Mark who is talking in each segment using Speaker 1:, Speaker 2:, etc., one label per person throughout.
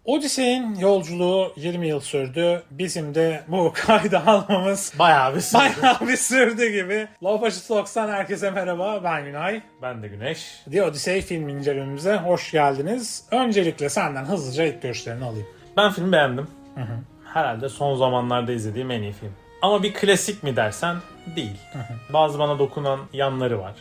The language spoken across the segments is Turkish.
Speaker 1: Odyssey'in yolculuğu 20 yıl sürdü. Bizim de bu kaydı almamız
Speaker 2: Bayağı bir sürdü.
Speaker 1: bayağı bir sürdü gibi. Low Budget Talks'tan herkese merhaba. Ben Günay.
Speaker 2: Ben de Güneş.
Speaker 1: The Odyssey film incelememize hoş geldiniz. Öncelikle senden hızlıca ilk görüşlerini alayım.
Speaker 2: Ben filmi beğendim. Herhalde son zamanlarda izlediğim en iyi film. Ama bir klasik mi dersen değil. Bazı bana dokunan yanları var.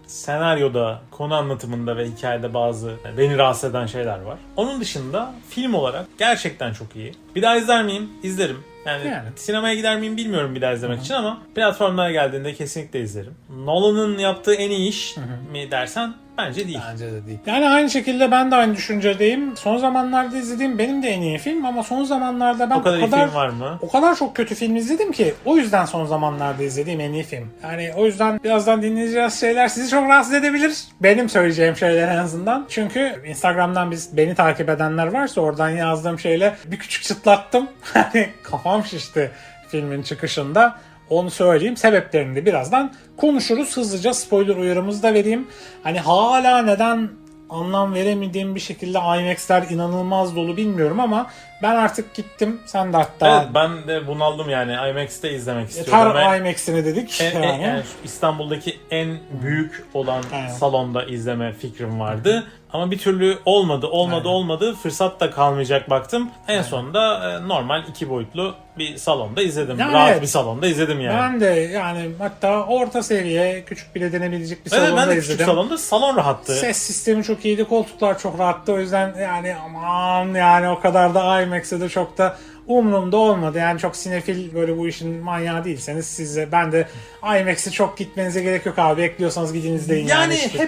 Speaker 2: Senaryoda, konu anlatımında ve hikayede bazı beni rahatsız eden şeyler var. Onun dışında film olarak gerçekten çok iyi. Bir daha izler miyim? İzlerim. Yani sinemaya gider miyim bilmiyorum bir daha izlemek için ama platformlara geldiğinde kesinlikle izlerim. Nolan'ın yaptığı en iyi iş mi dersen bence değil.
Speaker 1: Bence de değil. Yani aynı şekilde ben de aynı düşüncedeyim. Son zamanlarda izlediğim benim de en iyi film ama son zamanlarda ben
Speaker 2: O kadar iyi film var mı?
Speaker 1: O kadar çok kötü film izledim ki o yüzden son zamanlarda izlediğim en iyi film. Yani o yüzden birazdan dinleyeceğiz şeyler sizi çok rahatsız edebilir. Benim söyleyeceğim şeyler en azından. Çünkü Instagram'dan beni takip edenler varsa oradan yazdığım şeyle bir küçük çıtlattım. Hani kafam şişti filmin çıkışında. Onu söyleyeyim. Sebeplerini de birazdan konuşuruz. Hızlıca spoiler uyarımızı da vereyim. Hani hala neden anlam veremediğim bir şekilde IMAX'ler inanılmaz dolu bilmiyorum ama ben artık gittim. Sen de hatta...
Speaker 2: Evet, ben de bunaldım yani. IMAX'te izlemek istiyorum.
Speaker 1: Yeter IMAX'ini dedik.
Speaker 2: Yani İstanbul'daki en büyük olan salonda izleme fikrim vardı. Ama bir türlü olmadı. Fırsat da kalmayacak baktım. En sonunda normal 2 boyutlu bir salonda izledim.
Speaker 1: Yani
Speaker 2: Rahat
Speaker 1: evet.
Speaker 2: bir salonda izledim yani.
Speaker 1: Ben de yani hatta orta seviye küçük bile denebilecek bir salonda
Speaker 2: ben de
Speaker 1: izledim.
Speaker 2: küçük salonda, salon rahattı.
Speaker 1: Ses sistemi çok iyiydi, koltuklar çok rahattı. O yüzden yani aman yani o kadar da IMAX'e de çok da umurumda olmadı. Yani çok sinefil böyle bu işin manyağı değilseniz ben de IMAX'e çok gitmenize gerek yok abi. Bekliyorsanız gidin izleyin.
Speaker 2: Yani
Speaker 1: hiç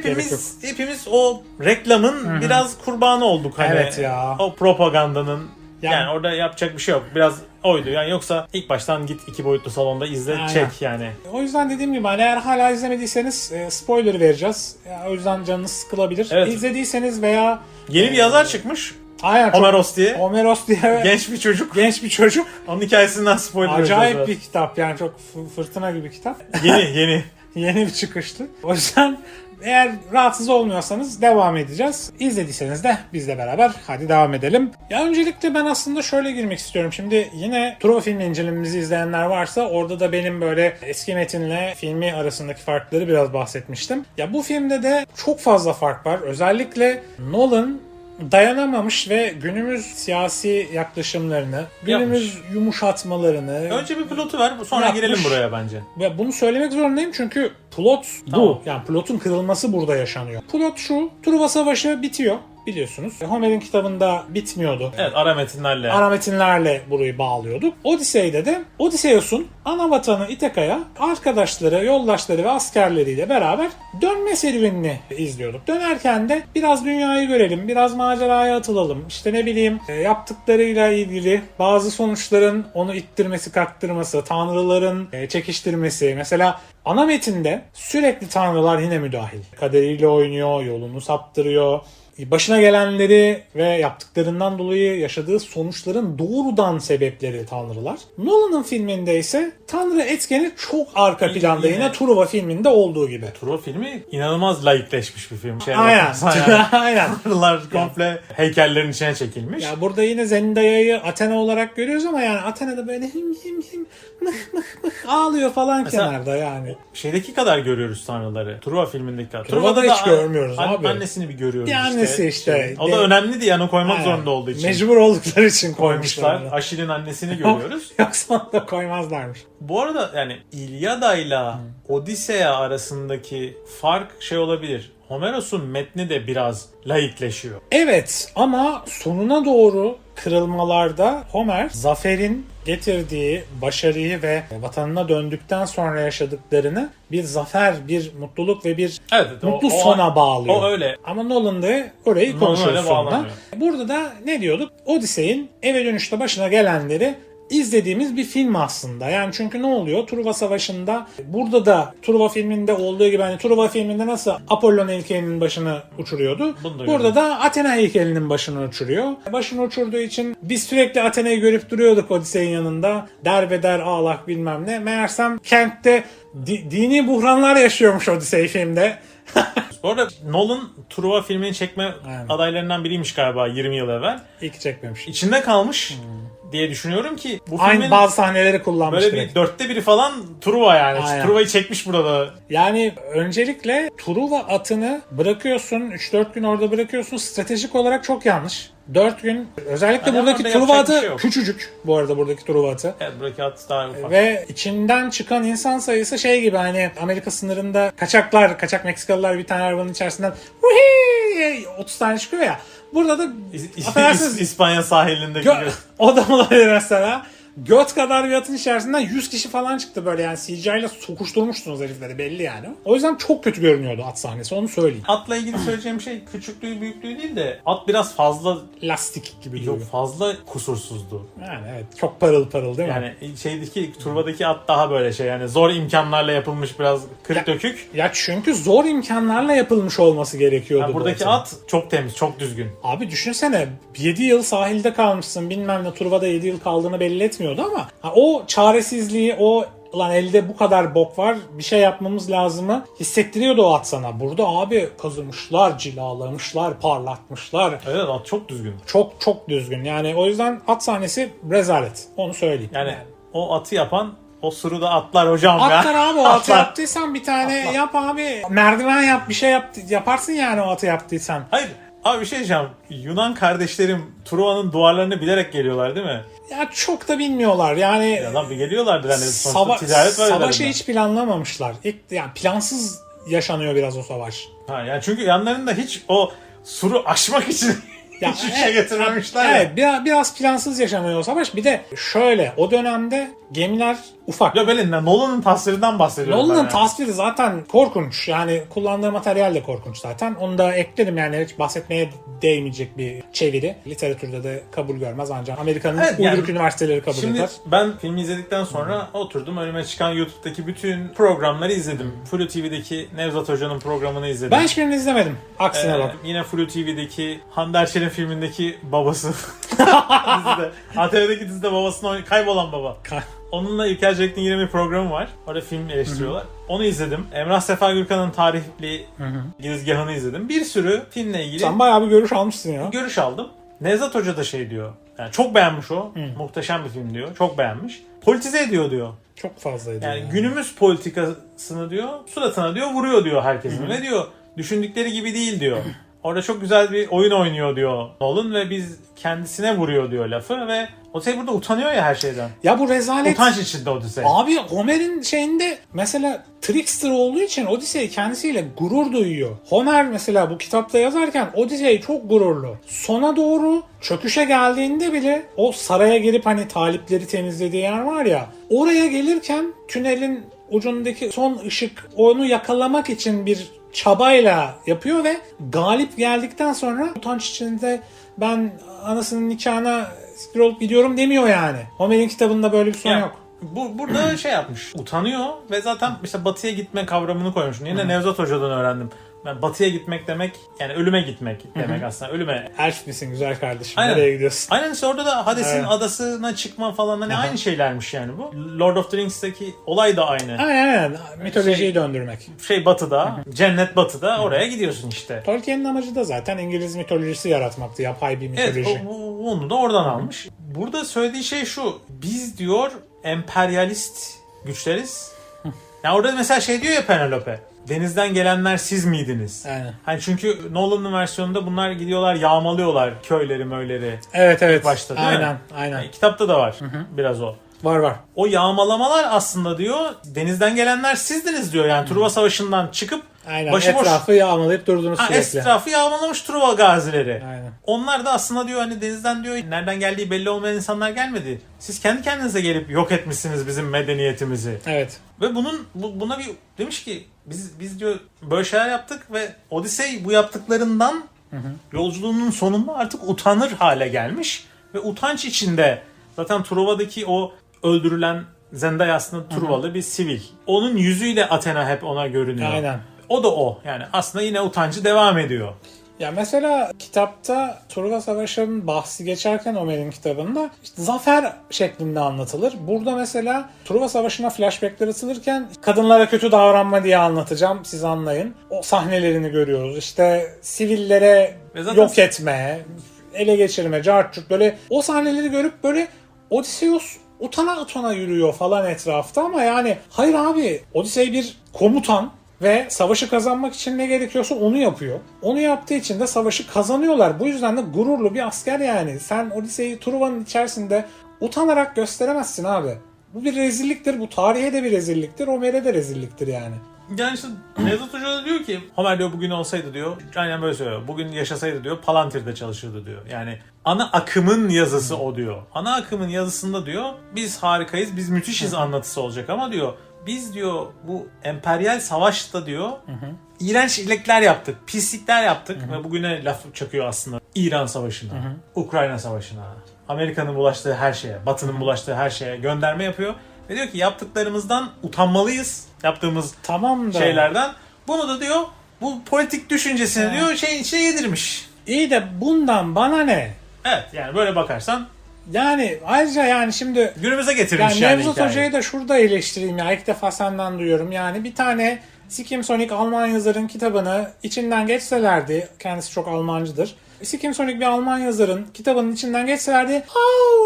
Speaker 2: hepimiz o reklamın biraz kurbanı olduk hani.
Speaker 1: Evet ya.
Speaker 2: O propagandanın yani orada yapacak bir şey yok. Biraz oydu. Yani yoksa ilk baştan git 2 boyutlu salonda izle, çek yani.
Speaker 1: O yüzden dediğim gibi hani eğer hala izlemediyseniz spoiler vereceğiz. Yani o yüzden canınız sıkılabilir.
Speaker 2: Evet.
Speaker 1: İzlediyseniz veya
Speaker 2: yeni bir yazar çıkmış.
Speaker 1: Aynen,
Speaker 2: Homeros diye.
Speaker 1: Homeros diye.
Speaker 2: Genç bir çocuk. Onun hikayesinden spoiler vereceğiz.
Speaker 1: Acayip bir kitap yani çok fırtına gibi bir kitap.
Speaker 2: Yeni.
Speaker 1: Yeni bir çıkıştı. O yüzden eğer rahatsız olmuyorsanız devam edeceğiz. İzlediyseniz de bizle beraber hadi devam edelim. Ya öncelikle ben aslında şöyle girmek istiyorum. Şimdi yine Truva filmi incelememizi izleyenler varsa orada da benim böyle eski metinle filmi arasındaki farkları biraz bahsetmiştim. Ya bu filmde de çok fazla fark var. Özellikle Nolan dayanamamış ve günümüz siyasi yaklaşımlarını, günümüz yumuşatmalarını...
Speaker 2: Önce bir plotu ver, sonra girelim buraya bence.
Speaker 1: Ve bunu söylemek zorundayım çünkü plot bu. Yani plotun kırılması burada yaşanıyor. Plot şu, Truva Savaşı bitiyor. Biliyorsunuz. Homer'in kitabında bitmiyordu.
Speaker 2: Evet, ara
Speaker 1: metinlerle burayı bağlıyorduk. Odyssey'de de Odysseus'un ana vatanı İthaka'ya arkadaşları, yoldaşları ve askerleriyle beraber dönme serüvenini izliyorduk. Dönerken de biraz dünyayı görelim, biraz maceraya atılalım. İşte ne bileyim yaptıklarıyla ilgili bazı sonuçların onu ittirmesi, kaktırması, tanrıların çekiştirmesi. Mesela ana metinde sürekli tanrılar yine müdahil. Kaderiyle oynuyor, yolunu saptırıyor. Başına gelenleri ve yaptıklarından dolayı yaşadığı sonuçların doğrudan sebepleri tanrılar. Nolan'ın filminde ise tanrı etkeni çok arka planda yine Truva filminde olduğu gibi.
Speaker 2: Truva filmi inanılmaz laikleşmiş bir film.
Speaker 1: Aynen. Aynen.
Speaker 2: Tanrılar komple heykellerin içine çekilmiş.
Speaker 1: Ya burada yine Zendaya'yı Athena olarak görüyoruz ama yani Athena da böyle him ağlıyor falan mesela, kenarda yani.
Speaker 2: Şeydeki kadar görüyoruz tanrıları. Truva filmindeki kadar.
Speaker 1: Truva'da hiç görmüyoruz abi.
Speaker 2: Annesini bir görüyoruz
Speaker 1: işte.
Speaker 2: O da önemliydi yani o koymak zorunda olduğu için.
Speaker 1: Mecbur oldukları için koymuşlar.
Speaker 2: Aşil'in annesini görüyoruz.
Speaker 1: Yoksa onu da koymazlarmış.
Speaker 2: Bu arada yani İlyada'yla Odiseya arasındaki fark şey olabilir. Homeros'un metni de biraz laikleşiyor.
Speaker 1: Evet ama sonuna doğru kırılmalarda Homer zaferin getirdiği başarıyı ve vatanına döndükten sonra yaşadıklarını bir zafer, bir mutluluk ve bir mutlu sona bağlıyor.
Speaker 2: O öyle.
Speaker 1: Ama Nolan da orayı konuşuyor sonunda. Burada da ne diyorduk? Odyssey'in eve dönüşte başına gelenleri izlediğimiz bir film aslında. Yani çünkü ne oluyor? Truva Savaşı'nda burada da Truva filminde olduğu gibi hani Truva filminde nasıl Apollon heykelinin başını uçuruyordu. Burada da Athena heykelinin başını uçuruyor. Başını uçurduğu için biz sürekli Athena'yı görüp duruyorduk Odyssey'in yanında. Derbeder ağlak bilmem ne. Meğersem kentte dini buhranlar yaşıyormuş Odyssey filmde.
Speaker 2: Bu arada Nolan Truva filmini çekme
Speaker 1: Aynen.
Speaker 2: adaylarından biriymiş galiba 20 yıl evvel.
Speaker 1: İlk çekmemiş.
Speaker 2: İçinde kalmış diye düşünüyorum ki bu
Speaker 1: Aynı
Speaker 2: filmin
Speaker 1: bazı sahneleri kullanmış
Speaker 2: böyle
Speaker 1: direkt.
Speaker 2: bir 4'te 1'i falan Truva yani.
Speaker 1: Aynen.
Speaker 2: Truva'yı çekmiş burada.
Speaker 1: Yani öncelikle Truva atını bırakıyorsun, 3-4 gün orada bırakıyorsun. Stratejik olarak çok yanlış. 4 gün, özellikle
Speaker 2: Yani
Speaker 1: buradaki
Speaker 2: orada
Speaker 1: Truva
Speaker 2: yapacak bir
Speaker 1: atı
Speaker 2: şey yok.
Speaker 1: küçücük bu arada buradaki Truva atı.
Speaker 2: Evet, buradaki at daha ufak.
Speaker 1: Ve içinden çıkan insan sayısı şey gibi, hani Amerika sınırında kaçak Meksikalılar bir tane arabanın içerisinden 30 tane çıkıyor ya. Burada da affedersiniz,
Speaker 2: İspanya sahilindeki
Speaker 1: o da olabilir mesela. Göt kadar bir atın içerisinden 100 kişi falan çıktı böyle, yani CGI ile sokuşturmuşsunuz herifleri belli yani. O yüzden çok kötü görünüyordu at sahnesi, onu söyleyeyim.
Speaker 2: Atla ilgili söyleyeceğim şey küçüklüğü büyüklüğü değil de at biraz fazla
Speaker 1: Lastik gibi duruyor.
Speaker 2: çok fazla kusursuzdu.
Speaker 1: Yani evet, çok parıl parıl değil mi?
Speaker 2: Yani şeydeki Turva'daki at daha böyle şey yani zor imkanlarla yapılmış biraz kırık dökük.
Speaker 1: Ya çünkü zor imkanlarla yapılmış olması gerekiyordu.
Speaker 2: Yani buradaki
Speaker 1: bu
Speaker 2: at çok temiz, çok düzgün.
Speaker 1: Abi düşünsene, 7 yıl sahilde kalmışsın, bilmem ne, Truva'da 7 yıl kaldığını belli etmiyordu ama o çaresizliği, o lan elde bu kadar bok var, bir şey yapmamız lazımı hissettiriyordu o at sana. Burada abi kazımışlar, cilalamışlar, parlatmışlar.
Speaker 2: Evet, at çok düzgün.
Speaker 1: Çok çok düzgün. Yani o yüzden at sahnesi rezalet. Onu söyleyeyim.
Speaker 2: Yani o atı yapan o suru da atlar hocam ya.
Speaker 1: Atlar abi, o atı
Speaker 2: Atlar.
Speaker 1: yaptıysan bir tane yap abi. Merdiven yap, bir şey yap, yaparsın yani o atı yaptıysan.
Speaker 2: Hayır. Abi bir şey diyeceğim. Yunan kardeşlerim Truva'nın duvarlarını bilerek geliyorlar değil mi?
Speaker 1: Ya çok da bilmiyorlar yani.
Speaker 2: Ya lan bir geliyorlardır hani sonuçta ticaret var.
Speaker 1: Savaşı
Speaker 2: ellerinde.
Speaker 1: hiç planlamamışlar. Yani plansız yaşanıyor biraz o savaş.
Speaker 2: Ha, yani çünkü yanlarında hiç o suru aşmak için
Speaker 1: Ya
Speaker 2: hiçbir şey getirmemişler ya.
Speaker 1: Evet, biraz plansız yaşanıyor o savaş. Bir de şöyle, o dönemde gemiler ufak.
Speaker 2: Ya böyle Nolan'ın tasvirinden bahsediyorum
Speaker 1: Nolan'ın
Speaker 2: ben
Speaker 1: tasviri zaten korkunç. Yani kullandığı materyal de korkunç zaten. Onu da ekledim, yani hiç bahsetmeye değmeyecek bir çeviri. Literatürde de kabul görmez, ancak Amerika'nın
Speaker 2: Evet, yani
Speaker 1: uyruk üniversiteleri kabul
Speaker 2: Şimdi
Speaker 1: eder.
Speaker 2: ben filmi izledikten sonra oturdum önüme çıkan YouTube'daki bütün programları izledim. Flu TV'deki Nevzat Hoca'nın programını izledim.
Speaker 1: Ben hiçbirini izlemedim. Aksine bak.
Speaker 2: Yine Flu TV'deki Hande Erçel'in filmindeki babası. dizide. ATV'deki dizide babasının kaybolan baba. Onunla İlker Çelik'in yine bir programı var. Orada film eleştiriyorlar. Onu izledim. Emrah Sefa Gürkan'ın tarihli girizgahını izledim. Bir sürü filmle ilgili
Speaker 1: Sen bayağı bir görüş almışsın ya.
Speaker 2: görüş aldım. Nevzat Hoca da şey diyor. Yani çok beğenmiş o. Muhteşem bir film diyor. Çok beğenmiş. Politize ediyor diyor.
Speaker 1: Çok fazlaydı.
Speaker 2: Yani günümüz politikasını diyor, suratına diyor, vuruyor diyor herkesin. Ve diyor düşündükleri gibi değil diyor. Orada çok güzel bir oyun oynuyor diyor Nolan ve biz kendisine vuruyor diyor lafı ve Odyssey burada utanıyor ya her şeyden.
Speaker 1: Ya bu rezalet.
Speaker 2: Utanç içinde Odyssey.
Speaker 1: Abi Homer'in şeyinde mesela trickster olduğu için Odyssey kendisiyle gurur duyuyor. Homer mesela bu kitapta yazarken Odyssey çok gururlu. Sona doğru çöküşe geldiğinde bile o saraya girip hani talipleri temizlediği yer var ya, oraya gelirken tünelin ucundaki son ışık, onu yakalamak için bir çabayla yapıyor ve galip geldikten sonra utanç içinde ben anasının nikahına siktir olup gidiyorum demiyor yani. Homer'in kitabında böyle bir son
Speaker 2: Yani
Speaker 1: yok.
Speaker 2: burada şey yapmış. Utanıyor ve zaten işte batıya gitme kavramını koymuş. Yine Nevzat Hoca'dan öğrendim. Ben batıya gitmek demek yani ölüme gitmek demek aslında. Ölüme.
Speaker 1: Elf misin güzel kardeşim?
Speaker 2: Aynen.
Speaker 1: Nereye gidiyorsun?
Speaker 2: Aynen işte orada da Hades'in
Speaker 1: Evet.
Speaker 2: adasına çıkma falan hani aynı şeylermiş yani bu. Lord of the Rings'teki olay da aynı.
Speaker 1: Aynen. Mitolojiyi döndürmek.
Speaker 2: Şey batıda, cennet batıda oraya gidiyorsun işte.
Speaker 1: Tolkien'in amacı da zaten İngiliz mitolojisi yaratmaktı. Yapay bir mitoloji.
Speaker 2: Evet, onu da oradan almış. Burada söylediği şey şu. Biz diyor emperyalist güçleriz. Yani orada mesela şey diyor ya Penelope. Denizden gelenler siz miydiniz?
Speaker 1: Aynen.
Speaker 2: Hani çünkü Nolan'ın versiyonunda bunlar gidiyorlar yağmalıyorlar köyleri möyleri.
Speaker 1: Evet.
Speaker 2: Başta değil mi?
Speaker 1: Aynen.
Speaker 2: Yani kitapta da var biraz o.
Speaker 1: Var.
Speaker 2: O yağmalamalar aslında diyor denizden gelenler sizdiniz diyor. Yani Truva Savaşı'ndan çıkıp
Speaker 1: Aynen.
Speaker 2: başıboş
Speaker 1: Etrafı yağmalayıp durdunuz sürekli.
Speaker 2: etrafı yağmalamış Truva gazileri.
Speaker 1: Aynen.
Speaker 2: Onlar da aslında diyor hani denizden diyor nereden geldiği belli olmayan insanlar gelmedi. Siz kendi kendinize gelip yok etmişsiniz bizim medeniyetimizi.
Speaker 1: Evet.
Speaker 2: Ve buna bir demiş ki biz diyor böyle şeyler yaptık ve Odyssey bu yaptıklarından yolculuğunun sonunda artık utanır hale gelmiş ve utanç içinde zaten Truva'daki o öldürülen Zendaya aslında Truvalı bir sivil. Onun yüzüyle Athena hep ona görünüyor.
Speaker 1: Aynen.
Speaker 2: O da o. Yani aslında yine utancı devam ediyor.
Speaker 1: Ya mesela kitapta Truva Savaşı'nın bahsi geçerken Ömer'in kitabında işte zafer şeklinde anlatılır. Burada mesela Truva Savaşı'na flashbackler atılırken kadınlara kötü davranma diye anlatacağım, siz anlayın. O sahnelerini görüyoruz. İşte sivillere yok etme, ele geçirme, cart böyle o sahneleri görüp böyle Odysseus utana utana yürüyor falan etrafta ama yani hayır abi, Odyssey bir komutan ve savaşı kazanmak için ne gerekiyorsa onu yapıyor. Onu yaptığı için de savaşı kazanıyorlar. Bu yüzden de gururlu bir asker yani. Sen Odyssey'i Truva'nın içerisinde utanarak gösteremezsin abi. Bu bir rezilliktir. Bu tarihe de bir rezilliktir. Homer'e de rezilliktir yani.
Speaker 2: Yani işte Nevzat Hoca da diyor ki Homer diyor bugün olsaydı diyor, aynen böyle söylüyor. Bugün yaşasaydı diyor Palantir'de çalışırdı diyor. Yani ana akımın yazısı o diyor. Ana akımın yazısında diyor biz harikayız, biz müthişiz anlatısı olacak ama diyor biz diyor bu emperyal savaşta diyor iğrenç ilekler yaptık, pislikler yaptık ve bugüne laf çakıyor aslında. İran Savaşı'na, Ukrayna Savaşı'na, Amerika'nın bulaştığı her şeye, Batı'nın bulaştığı her şeye gönderme yapıyor. Ve diyor ki yaptıklarımızdan utanmalıyız. Yaptığımız
Speaker 1: tamam da
Speaker 2: şeylerden. Bunu da diyor bu politik düşüncesini diyor şeyin içine yedirmiş.
Speaker 1: İyi de bundan bana ne?
Speaker 2: Evet yani böyle bakarsan
Speaker 1: Yani ayrıca yani şimdi
Speaker 2: günümüze getirmiş
Speaker 1: yani
Speaker 2: hikayeyi.
Speaker 1: Nevzat Hoca'yı da şurada eleştireyim ya. İlk defa senden duyuyorum. Yani bir tane Sikim Sonic Alman yazarın kitabını içinden geçselerdi, kendisi çok Almancıdır. Sikim Sonic bir Alman yazarın kitabının içinden geçselerdi,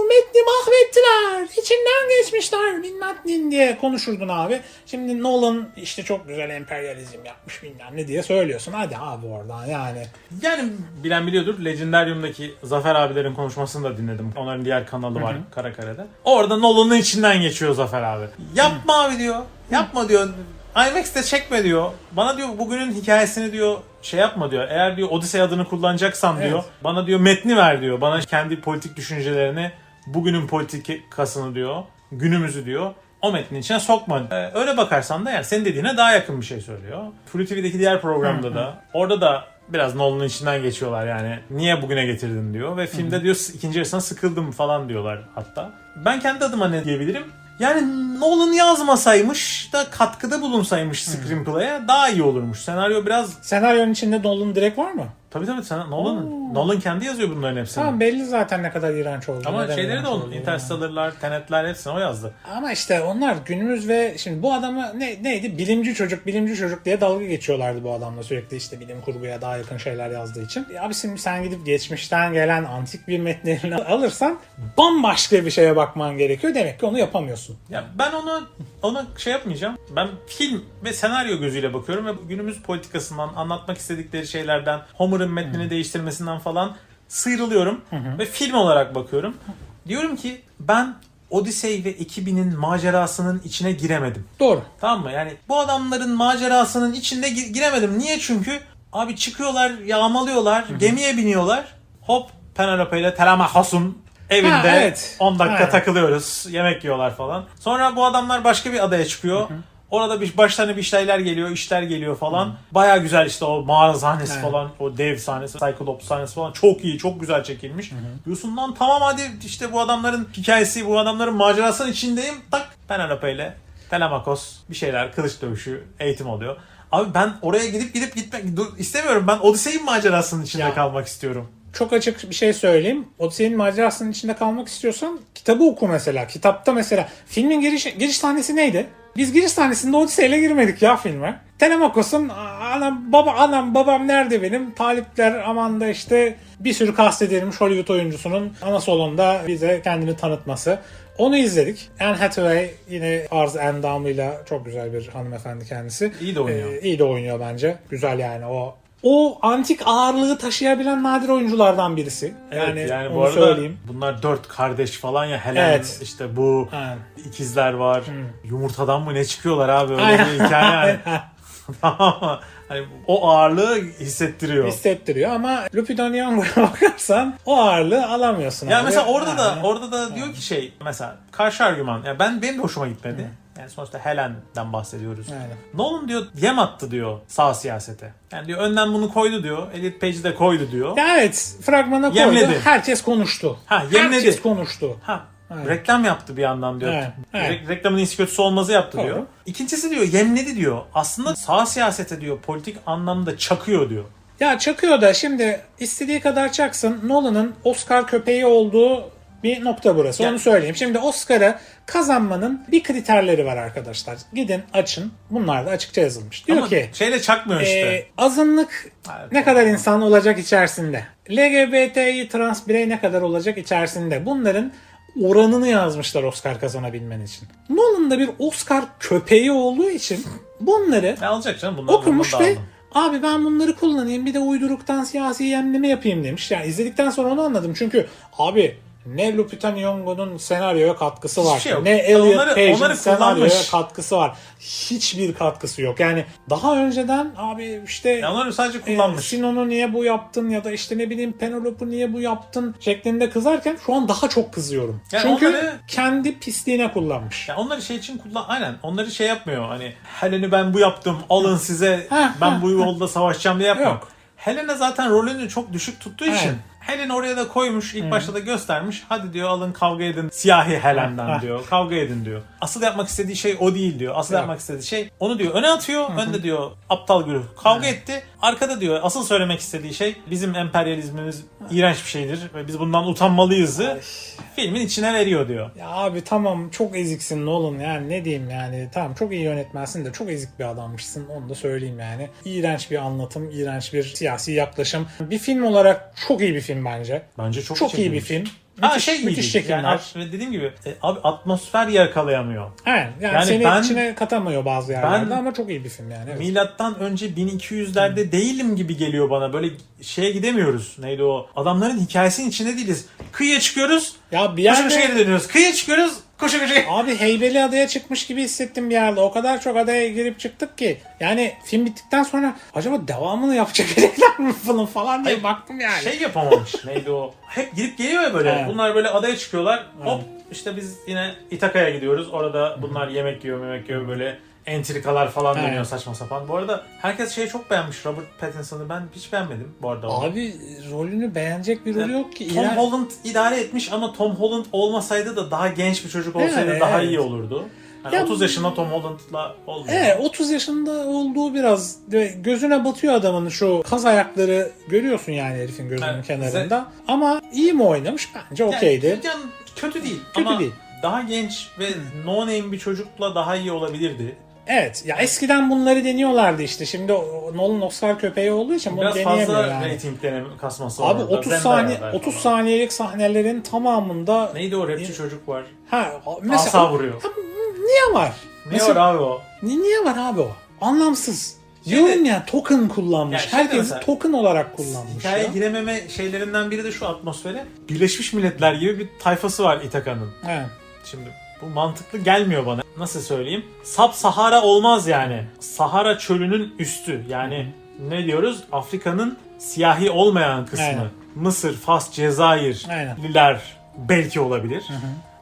Speaker 1: metni mahvettiler, içinden geçmişler bilmem diye konuşurdun abi. Şimdi Nolan işte çok güzel emperyalizm yapmış bilmem ne diye söylüyorsun. Hadi abi oradan yani.
Speaker 2: Yani bilen biliyordur. Legendarium'daki Zafer abilerin konuşmasını da dinledim. Onların diğer kanalı var Karakare'de. Orada Nolan'ın içinden geçiyor Zafer abi. Yapma abi diyor. Yapma diyor. IMAX'te çekme diyor. Bana diyor bugünün hikayesini diyor şey yapma diyor. Eğer diyor Odyssey adını kullanacaksan diyor.
Speaker 1: Evet.
Speaker 2: Bana diyor metni ver diyor. Bana kendi politik düşüncelerini, bugünün politikasını diyor. Günümüzü diyor. O metnin içine sokma. Öyle bakarsan da yani senin dediğine daha yakın bir şey söylüyor. True TV'deki diğer programda da orada da biraz Nolan'ın içinden geçiyorlar yani. Niye bugüne getirdin diyor. Ve filmde diyor ikinci yarısına sıkıldım falan diyorlar hatta. Ben kendi adıma ne diyebilirim? Yani Nolan yazmasaymış da katkıda bulunsaymış screenplay'e daha iyi olurmuş. Senaryo biraz...
Speaker 1: Senaryonun içinde Nolan direkt var mı?
Speaker 2: Tabii Nolan kendi yazıyor bunların hepsini.
Speaker 1: Tamam, belli zaten ne kadar iğrenç olduğunu.
Speaker 2: Ama
Speaker 1: neden
Speaker 2: şeyleri
Speaker 1: iğrenç
Speaker 2: de onun.
Speaker 1: olduğunu.
Speaker 2: Interstellar'lar, Tenet'ler hepsini o yazdı.
Speaker 1: Ama işte onlar günümüz ve şimdi bu adamı neydi? Bilimci çocuk diye dalga geçiyorlardı bu adamla sürekli, işte bilim kurguya daha yakın şeyler yazdığı için. Abi şimdi sen gidip geçmişten gelen antik bir metni eline alırsan bambaşka bir şeye bakman gerekiyor. Demek ki onu yapamıyorsun.
Speaker 2: Ya ben ona şey yapmayacağım. Ben film ve senaryo gözüyle bakıyorum ve günümüz politikasından, anlatmak istedikleri şeylerden, Homer'ın metnini değiştirmesinden falan sıyrılıyorum ve film olarak bakıyorum. Diyorum ki ben Odyssey ve ekibinin macerasının içine giremedim.
Speaker 1: Doğru.
Speaker 2: Tamam mı? Yani bu adamların macerasının içinde giremedim. Niye? Çünkü abi çıkıyorlar, yağmalıyorlar, gemiye biniyorlar. Hop Penelope ile Telemachos'un evinde
Speaker 1: evet.
Speaker 2: 10 dakika
Speaker 1: Aynen.
Speaker 2: takılıyoruz. Yemek yiyorlar falan. Sonra bu adamlar başka bir adaya çıkıyor. Orada başlarına bir şeyler geliyor, işler geliyor falan. Baya güzel işte o mağara sahnesi falan, o dev sahnesi, Cyclops sahnesi falan çok iyi, çok güzel çekilmiş. Diyorsun lan tamam hadi işte bu adamların hikayesi, bu adamların macerasının içindeyim. Tak Penelope ile Telemachos bir şeyler, kılıç dövüşü, eğitim oluyor. Abi ben oraya gitmek istemiyorum. Ben Odyssey'in macerasının içinde kalmak istiyorum.
Speaker 1: Çok açık bir şey söyleyeyim. Odyssey'in macerasının içinde kalmak istiyorsan kitabı oku mesela. Kitapta mesela filmin giriş sahnesi neydi? Biz giriş sahnesinde Odyssey'le girmedik ya filme. Telemachos'un anam babam nerede benim? Talipler aman da işte bir sürü kastedilmiş Hollywood oyuncusunun ana salonda bize kendini tanıtması. Onu izledik. Anne Hathaway yine arz endamıyla çok güzel bir hanımefendi kendisi.
Speaker 2: İyi de oynuyor.
Speaker 1: İyi de oynuyor bence. Güzel yani o antik ağırlığı taşıyabilen nadir oyunculardan birisi.
Speaker 2: Yani bu
Speaker 1: onu
Speaker 2: arada
Speaker 1: söyleyeyim.
Speaker 2: bunlar 4 kardeş falan ya. Helen işte bu ikizler var. Yumurtadan mı ne çıkıyorlar abi öyle bir hikaye yani. Tamam mı? Hani o ağırlığı hissettiriyor
Speaker 1: Ama Lupita Nyong'o'ya bakarsan o ağırlığı alamıyorsun.
Speaker 2: Ya
Speaker 1: abi.
Speaker 2: mesela orada da diyor ki mesela karşı argüman. Ya benim de hoşuma gitmedi. Yani sonuçta Helen'den bahsediyoruz.
Speaker 1: Aynen.
Speaker 2: Nolan diyor yem attı diyor sağ siyasete. Yani diyor önden bunu koydu diyor. Elliot Page'i de koydu diyor.
Speaker 1: Ya evet, fragmana koydu.
Speaker 2: Yemledi.
Speaker 1: Herkes konuştu. Herkes konuştu.
Speaker 2: Reklam yaptı bir yandan diyor.
Speaker 1: Evet.
Speaker 2: Reklamın iyisi kötüsü olmazı yaptı
Speaker 1: Doğru.
Speaker 2: diyor. İkincisi diyor yemledi diyor. Aslında sağ siyasete diyor politik anlamda çakıyor diyor.
Speaker 1: Ya çakıyor da şimdi istediği kadar çaksın. Nolan'ın Oscar köpeği olduğu bir nokta burası. Onu söyleyeyim. Şimdi Oscar'ı kazanmanın bir kriterleri var arkadaşlar. Gidin açın. Bunlar da açıkça yazılmış. Diyor
Speaker 2: Ama
Speaker 1: ki
Speaker 2: şeyle çakmıyor işte.
Speaker 1: azınlık
Speaker 2: Evet,
Speaker 1: ne kadar insan olacak içerisinde? LGBTİ trans birey ne kadar olacak içerisinde? Bunların oranını yazmışlar Oscar kazanabilmen için. Nolan da bir Oscar köpeği olduğu için bunları
Speaker 2: Alacak canım bunlar.
Speaker 1: okumuş ve abi ben bunları kullanayım bir de uyduruktan siyasi yemleme yapayım demiş. Yani izledikten sonra onu anladım. Çünkü abi ne Lupita Nyong'o'nun senaryoya katkısı var.
Speaker 2: şey yok.
Speaker 1: Ne Elliot Page'in
Speaker 2: onları
Speaker 1: senaryoya
Speaker 2: kullanmış.
Speaker 1: katkısı var. Hiçbir katkısı yok. Yani daha önceden abi işte
Speaker 2: Ya onları sadece kullanmış.
Speaker 1: Sinon'u niye bu yaptın ya da işte ne bileyim Penelope'u niye bu yaptın şeklinde kızarken şu an daha çok kızıyorum.
Speaker 2: Yani
Speaker 1: Çünkü
Speaker 2: onları-
Speaker 1: kendi pisliğine kullanmış.
Speaker 2: Ya onları şey için aynen onları şey yapmıyor. Hani Helen'i ben bu yaptım. Alın size ben bu yolda savaşacağım diye yapmıyor.
Speaker 1: Yok.
Speaker 2: Helen'e zaten rolünü çok düşük tuttuğu için
Speaker 1: Evet.
Speaker 2: Helen oraya da koymuş. İlk başta da göstermiş. Hadi diyor alın kavga edin. Siyahi Helen'den diyor. Kavga edin diyor. Asıl yapmak istediği şey o değil diyor. Asıl yapmak istediği şey onu diyor öne atıyor. Önde diyor aptal güruh kavga etti. Arkada diyor asıl söylemek istediği şey bizim emperyalizmimiz iğrenç bir şeydir. Ve biz bundan utanmalıyız'ı filmin içine veriyor diyor.
Speaker 1: Ya abi tamam çok eziksin Nolan yani ne diyeyim yani tamam çok iyi yönetmensin de çok ezik bir adammışsın onu da söyleyeyim yani. İğrenç bir anlatım, iğrenç bir siyasi yaklaşım. Bir film olarak çok iyi bir film bence.
Speaker 2: Bence çok
Speaker 1: Çok iyi bir film.
Speaker 2: Müthiş,
Speaker 1: Müthiş, müthiş çekimler.
Speaker 2: Yani, dediğim gibi abi atmosfer yakalayamıyor.
Speaker 1: Evet, yani seni içine katamıyor bazı yerlerde ama çok iyi bir film yani. Evet.
Speaker 2: Milattan önce 1200'lerde değilim gibi geliyor bana. Böyle şeye gidemiyoruz. Neydi o? Adamların hikayesinin içinde değiliz. Kıyıya çıkıyoruz.
Speaker 1: Ya bir
Speaker 2: Koşa
Speaker 1: yerde
Speaker 2: koşa geri dönüyoruz. Kıyıya çıkıyoruz. Koşa koşa.
Speaker 1: abi Heybeliada'ya çıkmış gibi hissettim bir yerde. O kadar çok adaya girip çıktık ki. Yani film bittikten sonra acaba devamını yapabilecekler mi falan diye baktım yani.
Speaker 2: Şey yapamamış. Neydi o? Hep girip geliyor ya böyle.
Speaker 1: Evet.
Speaker 2: Bunlar böyle adaya çıkıyorlar. Hop işte biz yine İtaka'ya gidiyoruz. Orada bunlar yemek yiyor böyle entrikalar falan dönüyor
Speaker 1: Evet.
Speaker 2: saçma sapan. Bu arada herkes şeyi çok beğenmiş. Robert Pattinson'ı ben hiç beğenmedim bu arada.
Speaker 1: Abi rolünü beğenecek bir rolü yok ki.
Speaker 2: Tom Holland idare etmiş ama Tom Holland olmasaydı da daha genç bir çocuk olsaydı
Speaker 1: Yani,
Speaker 2: daha
Speaker 1: evet.
Speaker 2: iyi olurdu. Yani
Speaker 1: Ya,
Speaker 2: 30 yaşında Tom Holland'la olmuyor.
Speaker 1: Evet 30 yaşında olduğu biraz gözüne batıyor adamın şu kaz ayakları görüyorsun yani herifin gözünün
Speaker 2: Evet,
Speaker 1: kenarında. Ama iyi mi oynamış? Bence okeydi.
Speaker 2: Yani kötü değil.
Speaker 1: Kötü
Speaker 2: ama
Speaker 1: değil.
Speaker 2: daha genç ve no name bir çocukla daha iyi olabilirdi.
Speaker 1: Evet ya eskiden bunları deniyorlardı işte. Şimdi Nolan Oscar köpeği olduğu için bunu
Speaker 2: Biraz
Speaker 1: deneyemiyor
Speaker 2: fazla
Speaker 1: yani.
Speaker 2: rating kasması
Speaker 1: Abi
Speaker 2: orada.
Speaker 1: 30
Speaker 2: Zendaya
Speaker 1: saniye
Speaker 2: kadar
Speaker 1: 30
Speaker 2: falan.
Speaker 1: saniyelik sahnelerin tamamında
Speaker 2: Neydi o rapçi çocuk var?
Speaker 1: mesela
Speaker 2: Asa vuruyor.
Speaker 1: niye var?
Speaker 2: Ne var abi o?
Speaker 1: Niye var abi o? Anlamsız. Diyorum ya token kullanmış.
Speaker 2: Yani şeyde
Speaker 1: Herkes
Speaker 2: mesela-
Speaker 1: token olarak kullanmış.
Speaker 2: Hikayeye
Speaker 1: ya.
Speaker 2: girememe şeylerinden biri de şu atmosfere. Birleşmiş Milletler gibi bir tayfası var İtaka'nın.
Speaker 1: Evet.
Speaker 2: Şimdi bu mantıklı gelmiyor bana. Nasıl söyleyeyim? Sahara olmaz yani. Sahara çölünün üstü. Yani ne diyoruz? Afrika'nın siyahi olmayan kısmı.
Speaker 1: Aynen.
Speaker 2: Mısır, Fas, Cezayirliler
Speaker 1: Aynen.
Speaker 2: belki olabilir.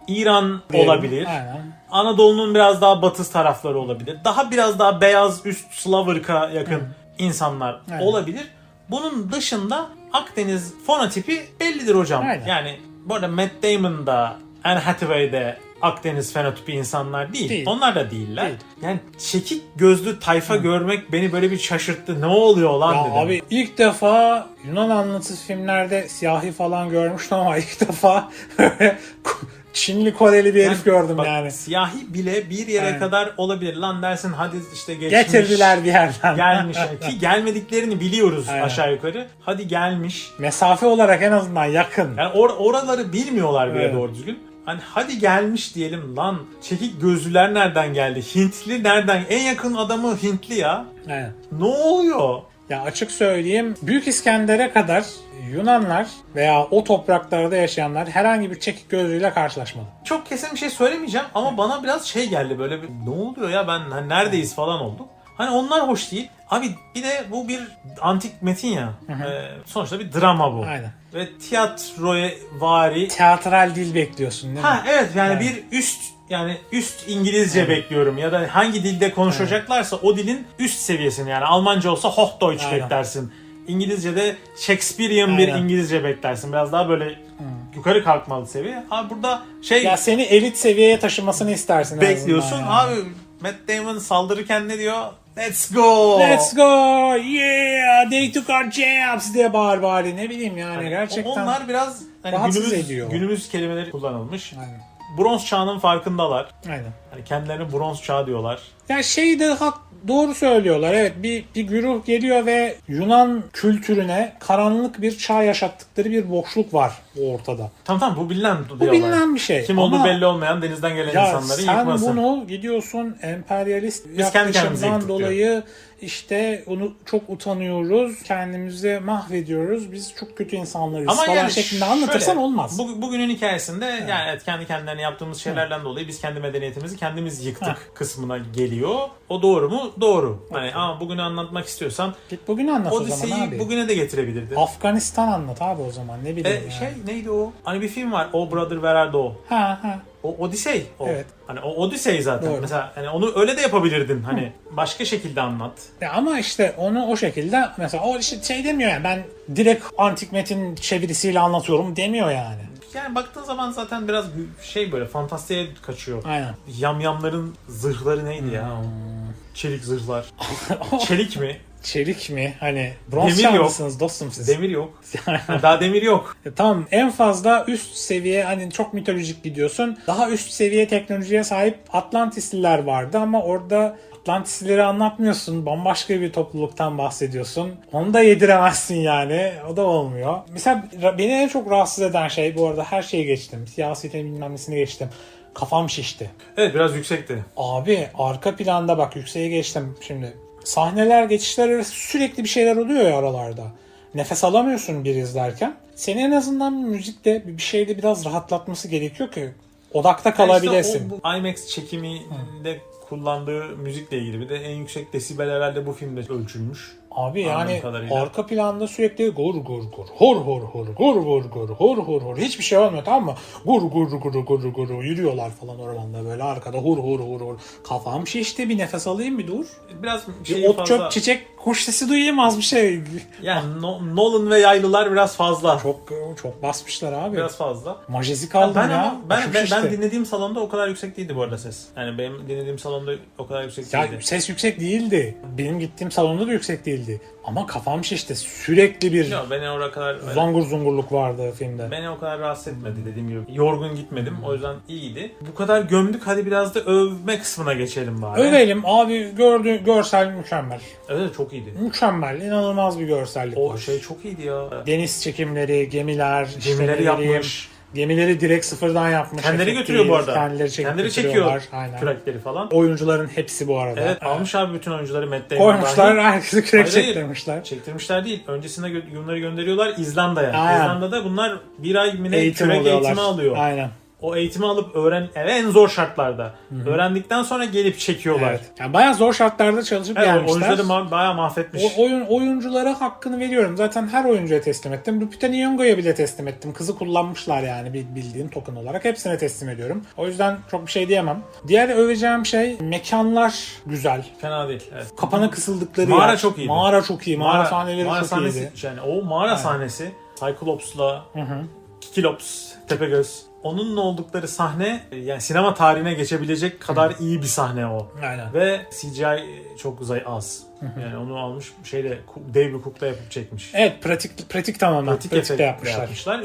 Speaker 2: İran
Speaker 1: Diyelim.
Speaker 2: olabilir.
Speaker 1: Aynen.
Speaker 2: Anadolu'nun biraz daha batı tarafları olabilir. Biraz daha beyaz üst Slav ırka yakın insanlar
Speaker 1: Aynen.
Speaker 2: olabilir. Bunun dışında Akdeniz fonotipi bellidir hocam.
Speaker 1: Aynen.
Speaker 2: Yani bu arada Matt Damon da Anne Hathaway de Akdeniz fenotipi insanlar değil.
Speaker 1: Değil.
Speaker 2: Onlar da değiller.
Speaker 1: Değil.
Speaker 2: Yani çekik gözlü tayfa görmek beni böyle bir şaşırttı. Ne oluyor lan
Speaker 1: Ya
Speaker 2: dedim.
Speaker 1: abi ilk defa Yunan anlatı filmlerde siyahi falan görmüştüm ama ilk defa Çinli Koreli bir herif gördüm
Speaker 2: bak,
Speaker 1: yani.
Speaker 2: Siyahi bile bir yere
Speaker 1: Aynen.
Speaker 2: kadar olabilir. Lan dersin hadi işte geçmiş.
Speaker 1: Getirdiler bir yerden.
Speaker 2: Gelmiş. Ki gelmediklerini biliyoruz
Speaker 1: Aynen.
Speaker 2: aşağı yukarı. Hadi gelmiş.
Speaker 1: Mesafe olarak en azından yakın.
Speaker 2: Yani oraları bilmiyorlar bile
Speaker 1: Evet.
Speaker 2: doğru düzgün. Hani hadi gelmiş diyelim lan. Çekik gözlüler nereden geldi? Hintli nereden? En yakın adamı Hintli ya.
Speaker 1: Aynen.
Speaker 2: Ne oluyor?
Speaker 1: Ya açık söyleyeyim Büyük İskender'e kadar Yunanlar veya o topraklarda yaşayanlar herhangi bir çekik gözlüyle karşılaşmadı.
Speaker 2: Çok kesin bir şey söylemeyeceğim ama bana biraz şey geldi böyle bir ne oluyor ya ben hani neredeyiz falan olduk. Hani onlar hoş değil. Abi bir de bu bir antik metin ya. Sonuçta bir drama bu.
Speaker 1: Aynen.
Speaker 2: Ve tiyatroya vari.
Speaker 1: Teatral dil bekliyorsun değil mi?
Speaker 2: Ha evet yani
Speaker 1: Evet.
Speaker 2: bir üst İngilizce bekliyorum ya da hangi dilde konuşacaklarsa o dilin üst seviyesini yani Almanca olsa Hochdeutsch
Speaker 1: Aynen.
Speaker 2: beklersin. İngilizce'de Shakespearean bir
Speaker 1: Aynen.
Speaker 2: İngilizce beklersin. Biraz daha böyle yukarı kalkmalı seviye. Abi burada
Speaker 1: Ya seni elit seviyeye taşımasını istersin. en
Speaker 2: bekliyorsun.
Speaker 1: azından yani.
Speaker 2: Abi Matt Damon saldırırken ne diyor? Let's go.
Speaker 1: Let's go, yeah, they took our jobs diye bağır bari, ne bileyim yani,
Speaker 2: Hani
Speaker 1: gerçekten.
Speaker 2: onlar biraz hani
Speaker 1: rahatsız ediyor.
Speaker 2: günümüz kelimeleri kullanılmış.
Speaker 1: Aynen.
Speaker 2: Bronz çağının farkındalar.
Speaker 1: Aynen.
Speaker 2: Hani kendilerine bronz çağı diyorlar.
Speaker 1: Ya şeyi de doğru söylüyorlar. Evet, bir güruh geliyor ve Yunan kültürüne karanlık bir çağ yaşattıkları bir boşluk var ortada.
Speaker 2: Tamam bu bilinen
Speaker 1: Bu
Speaker 2: diyorlar.
Speaker 1: bilinen bir şey.
Speaker 2: Kim olduğu belli olmayan denizden gelen
Speaker 1: ya
Speaker 2: insanları
Speaker 1: sen
Speaker 2: yıkmasın.
Speaker 1: bunu gidiyorsun emperyalist
Speaker 2: Biz kendi kendimize
Speaker 1: yaklaşımdan
Speaker 2: yıktık
Speaker 1: dolayı işte onu çok utanıyoruz. Kendimizi mahvediyoruz. Biz çok kötü insanlarız
Speaker 2: Ama
Speaker 1: falan
Speaker 2: yani
Speaker 1: şeklinde anlatırsan
Speaker 2: şöyle,
Speaker 1: olmaz.
Speaker 2: Bugünün hikayesinde yani evet, kendi kendilerine yaptığımız şeylerden dolayı biz kendi medeniyetimizi kendimiz yıktık kısmına geliyor. O doğru mu? Doğru. Hani ama bugünü anlatmak istiyorsan
Speaker 1: Git bugünü anlat o zaman
Speaker 2: Odise'yi
Speaker 1: abi.
Speaker 2: bugüne de getirebilirdin.
Speaker 1: Afganistan anlat abi o zaman, ne bileyim yani.
Speaker 2: Şey neydi o? Hani bir film var. O Brother Where Are Thou?
Speaker 1: Ha.
Speaker 2: O Odyssey. O.
Speaker 1: Evet.
Speaker 2: Hani o Odyssey zaten.
Speaker 1: Doğru.
Speaker 2: Mesela hani onu öyle de yapabilirdin. Hani başka şekilde anlat.
Speaker 1: Ya ama işte onu o şekilde mesela o işte şey demiyor yani, ben direkt antik metin çevirisiyle anlatıyorum demiyor yani.
Speaker 2: Yani baktığın zaman zaten biraz şey böyle fantastiğe kaçıyor.
Speaker 1: Aynen.
Speaker 2: Yamyamların zırhları neydi ya? O çelik zırhlar. Çelik mi?
Speaker 1: Çelik mi? Hani bronz
Speaker 2: Demir yok.
Speaker 1: çağlısınız dostum siz.
Speaker 2: Demir yok. Daha demir yok.
Speaker 1: Tamam, en fazla üst seviye, hani çok mitolojik gidiyorsun. Daha üst seviye teknolojiye sahip Atlantisliler vardı ama orada Atlantislileri anlatmıyorsun. Bambaşka bir topluluktan bahsediyorsun. Onu da yediremezsin yani. O da olmuyor. Mesela beni en çok rahatsız eden şey, bu arada her şeyi geçtim. Siyaseten bilmem nesini geçtim. Kafam şişti.
Speaker 2: Evet biraz yüksekti.
Speaker 1: Abi arka planda bak, yükseğe geçtim şimdi. Sahneler, geçişler arası sürekli bir şeyler oluyor ya aralarda. Nefes alamıyorsun bir izlerken. Seni en azından müzikte bir şeyde biraz rahatlatması gerekiyor ki odakta kalabilesin.
Speaker 2: İşte bu IMAX çekiminde kullandığı müzikle ilgili bir de en yüksek desibel herhalde bu filmde ölçülmüş.
Speaker 1: Abi yani
Speaker 2: Anladığım kadarıyla.
Speaker 1: arka planda sürekli gur gur gur, hor hor hor, gur gur gur, hor hor hor. Hiçbir şey olmuyor, tamam mı? Gur gur gur gur gur yürüyorlar falan ormanda böyle arkada hor hor hor hor. Kafam şişti, bir nefes alayım, bir dur.
Speaker 2: Biraz
Speaker 1: Bir ot
Speaker 2: fazla...
Speaker 1: çöp çiçek kuş sesi duyayım, az bir şey.
Speaker 2: Yani Nolan ve yaylılar biraz fazla.
Speaker 1: Çok basmışlar abi.
Speaker 2: Biraz fazla.
Speaker 1: Majezi kaldım
Speaker 2: Ben
Speaker 1: ya.
Speaker 2: ama ben
Speaker 1: Başım
Speaker 2: dinlediğim salonda o kadar yüksek değildi bu arada ses. Yani benim dinlediğim salonda o kadar yüksek
Speaker 1: ya
Speaker 2: değildi.
Speaker 1: ses yüksek değildi. Benim gittiğim salonda da yüksek değildi. Ama kafam şişti. Sürekli bir
Speaker 2: Yok beni oraya kadar
Speaker 1: zangur zungurluk vardı filmde.
Speaker 2: beni o kadar rahatsız etmedi dediğim gibi. Yorgun gitmedim. O yüzden iyiydi. Bu kadar gömdük, hadi biraz da övme kısmına geçelim bari.
Speaker 1: Övelim abi, görsel mükemmel.
Speaker 2: Evet çok iyiydi.
Speaker 1: Mükemmel, inanılmaz bir görsellik
Speaker 2: O
Speaker 1: var.
Speaker 2: şey çok iyiydi ya.
Speaker 1: Deniz çekimleri, gemiler, işte
Speaker 2: Gemileri
Speaker 1: ne bileyim,
Speaker 2: yapmış.
Speaker 1: Gemileri direkt sıfırdan yapmış.
Speaker 2: Kendileri
Speaker 1: Efekt
Speaker 2: götürüyor bu
Speaker 1: değil,
Speaker 2: arada.
Speaker 1: Kendileri çekip
Speaker 2: Kendileri
Speaker 1: götürüyorlar.
Speaker 2: çekiyor
Speaker 1: Aynen.
Speaker 2: kürekleri falan.
Speaker 1: Oyuncuların hepsi bu arada.
Speaker 2: Evet almış abi bütün oyuncuları Matt Damon
Speaker 1: Koymuşlar,
Speaker 2: dahil.
Speaker 1: herkesi kürek
Speaker 2: Hayır, hayır.
Speaker 1: çektirmişler.
Speaker 2: Çektirmişler değil. Öncesinde bunları gönderiyorlar İzlanda'ya.
Speaker 1: Aynen.
Speaker 2: İzlanda'da bunlar bir ay mı ne
Speaker 1: Eğitim
Speaker 2: kürek
Speaker 1: alıyorlar.
Speaker 2: eğitimi alıyor.
Speaker 1: Aynen.
Speaker 2: O eğitimi alıp en zor şartlarda. Öğrendikten sonra gelip çekiyorlar.
Speaker 1: Evet. Yani bayağı zor şartlarda çalışıp
Speaker 2: Evet,
Speaker 1: gelmişler.
Speaker 2: oyuncuları bayağı mahvetmiş.
Speaker 1: Oyunculara hakkını veriyorum. Zaten her oyuncuya teslim ettim. Lupita Nyong'o'ya bile teslim ettim. Kızı kullanmışlar yani bildiğin token olarak. Hepsine teslim ediyorum. O yüzden çok bir şey diyemem. Diğer öveceğim şey, mekanlar güzel.
Speaker 2: Fena değil. Evet.
Speaker 1: Kapana kısıldıkları
Speaker 2: Mağara
Speaker 1: yer.
Speaker 2: çok iyiydi.
Speaker 1: Mağara çok iyi. Mağara sahneleri çok
Speaker 2: sahnesi,
Speaker 1: iyiydi.
Speaker 2: yani o mağara sahnesi Cyclops'la Kikilops, Tepegöz onunla oldukları sahne yani sinema tarihine geçebilecek kadar iyi bir sahne o.
Speaker 1: Aynen.
Speaker 2: Ve CGI çok az. Yani onu almış David Cook'la yapıp çekmiş.
Speaker 1: Evet, pratik tamamen.
Speaker 2: Pratik
Speaker 1: Pratikte
Speaker 2: efektle yapmışlar.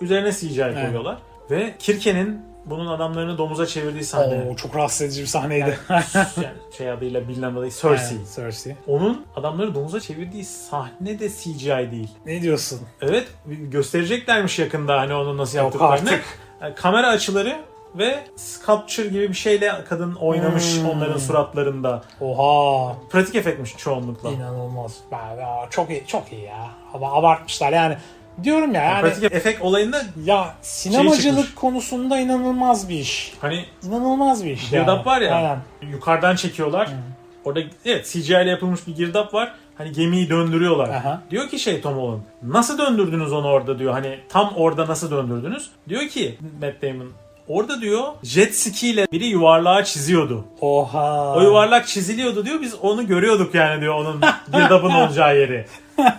Speaker 2: Üzerine CGI koyuyorlar. Ve Kirke'nin bunun adamlarını domuza çevirdiği sahne.
Speaker 1: Oo, çok rahatsız edici bir sahneydi.
Speaker 2: Yani adıyla bilinen adıyla Cersei.
Speaker 1: Aynen, Cersei.
Speaker 2: Onun adamları domuza çevirdiği sahne de CGI değil.
Speaker 1: Ne diyorsun?
Speaker 2: Evet, göstereceklermiş yakında hani onu nasıl yaptıklarını.
Speaker 1: artık.
Speaker 2: Yani kamera açıları ve sculpture gibi bir şeyle kadın oynamış onların suratlarında.
Speaker 1: Oha.
Speaker 2: Pratik efektmiş çoğunlukla.
Speaker 1: İnanılmaz. Çok iyi, çok iyi ya. Ama abartmışlar yani. Diyorum ya yani.
Speaker 2: Pratik efekt olayında
Speaker 1: Ya sinemacılık
Speaker 2: çıkmış.
Speaker 1: konusunda inanılmaz bir iş.
Speaker 2: hani
Speaker 1: İnanılmaz bir iş
Speaker 2: girdap var ya.
Speaker 1: Aynen.
Speaker 2: Yukarıdan çekiyorlar. Orada evet CGI ile yapılmış bir girdap var. Hani gemiyi döndürüyorlar.
Speaker 1: Aha.
Speaker 2: Diyor ki Tom Holland nasıl döndürdünüz onu orada diyor. Hani tam orada nasıl döndürdünüz? Diyor ki Matt Damon orada diyor jet ski ile biri yuvarlağı çiziyordu.
Speaker 1: Oha.
Speaker 2: O yuvarlak çiziliyordu diyor. Biz onu görüyorduk yani diyor onun girdabın olacağı yeri.